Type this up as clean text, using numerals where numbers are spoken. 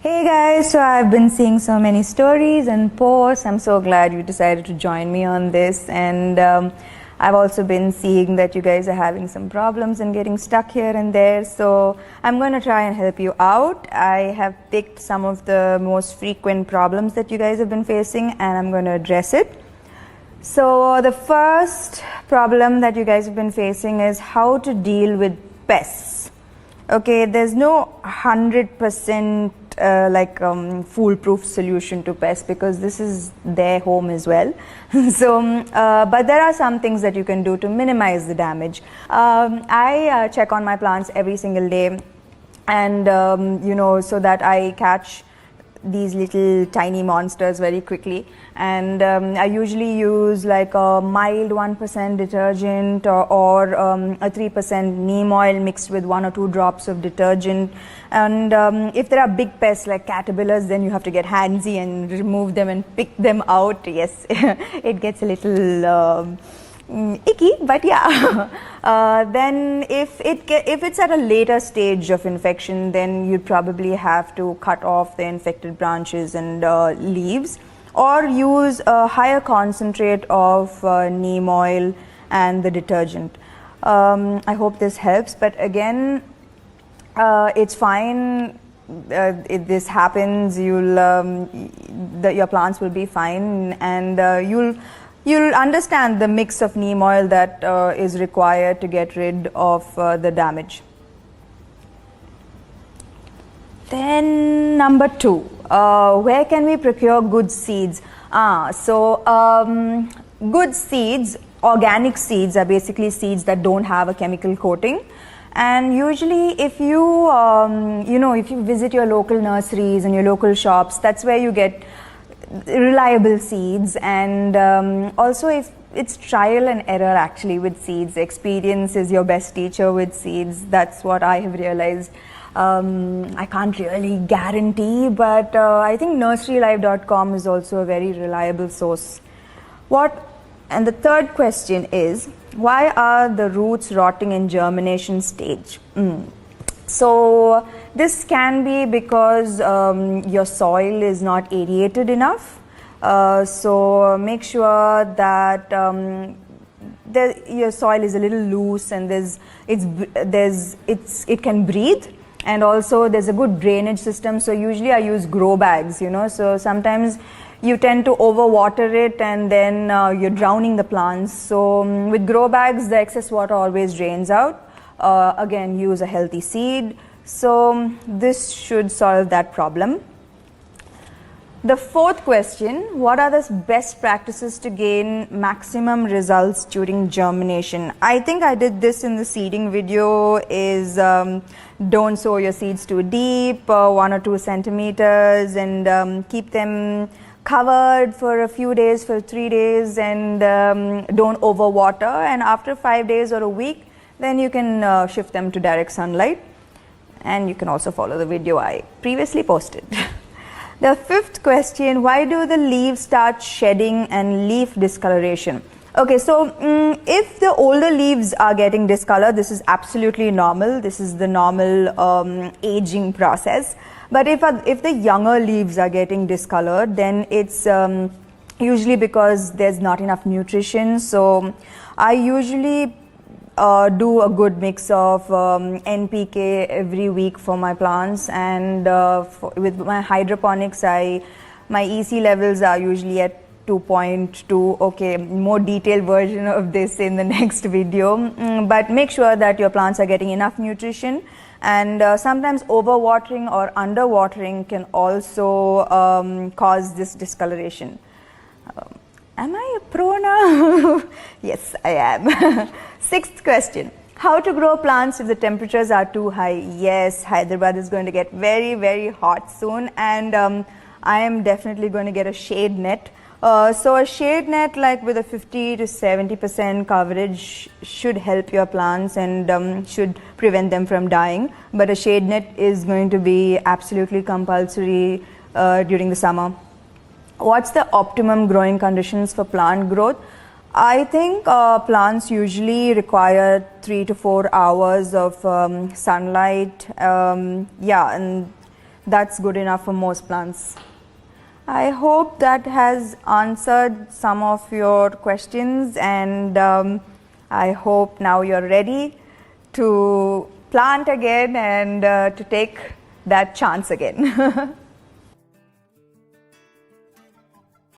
Hey guys, so I've been seeing so many stories and posts. I'm so glad you decided to join me on this, and I've also been seeing that you guys are having some problems and getting stuck here and there, so I'm going to try and help you out. I have picked some of the most frequent problems that you guys have been facing, and I'm going to address it. So the first problem that you guys have been facing is how to deal with pests. Okay, there's no 100% foolproof solution to pests because this is their home as well. But there are some things that you can do to minimize the damage. I check on my plants every single day, and so that I catch these little tiny monsters very quickly, and I usually use like a mild 1% detergent or a 3% neem oil mixed with 1 or 2 drops of detergent. And if there are big pests like caterpillars, then you have to get handsy and remove them and pick them out. Yes, it gets a little icky, but yeah. Then if it's at a later stage of infection, then you'd probably have to cut off the infected branches and leaves, or use a higher concentrate of neem oil and the detergent. I hope this helps, but again, it's fine. If this happens, your plants will be fine, and you'll understand the mix of neem oil that is required to get rid of the damage. Then number 2, where can we procure good seeds? Good seeds, organic seeds, are basically seeds that don't have a chemical coating. And usually if you if you visit your local nurseries and your local shops, that's where you get reliable seeds. And also, if it's trial and error actually with seeds, experience is your best teacher with seeds. That's what I have realized. I can't really guarantee, but I think nurserylife.com is also a very reliable source. And the third question is, why are the roots rotting in germination stage? So this can be because your soil is not aerated enough. So make sure that your soil is a little loose and it can breathe, and also there's a good drainage system. So usually I use grow bags, so sometimes you tend to overwater it and then you're drowning the plants. So with grow bags, the excess water always drains out. Again, use a healthy seed. So this should solve that problem. The fourth question, what are the best practices to gain maximum results during germination? I think I did this in the seeding video, is don't sow your seeds too deep, 1 or 2 centimeters, and keep them covered for a few days, for 3 days, and don't overwater. And after 5 days or a week, then you can shift them to direct sunlight. And you can also follow the video I previously posted. The fifth question, why do the leaves start shedding and leaf discoloration? Okay, so if the older leaves are getting discolored, this is absolutely normal. This is the normal aging process. But if the younger leaves are getting discolored, then it's usually because there's not enough nutrition. So I usually do a good mix of NPK every week for my plants, and with my hydroponics, my EC levels are usually at 2.2. Okay, more detailed version of this in the next video, but make sure that your plants are getting enough nutrition. And sometimes overwatering or underwatering can also cause this discoloration. Am I a pro now? Yes, I am. Sixth question, how to grow plants if the temperatures are too high? Yes, Hyderabad is going to get very, very hot soon, and I am definitely going to get a shade net. So a shade net like with a 50 to 70% coverage should help your plants and should prevent them from dying. But a shade net is going to be absolutely compulsory during the summer. What's the optimum growing conditions for plant growth? I think plants usually require 3 to 4 hours of sunlight. And that's good enough for most plants. I hope that has answered some of your questions, and I hope now you're ready to plant again and to take that chance again.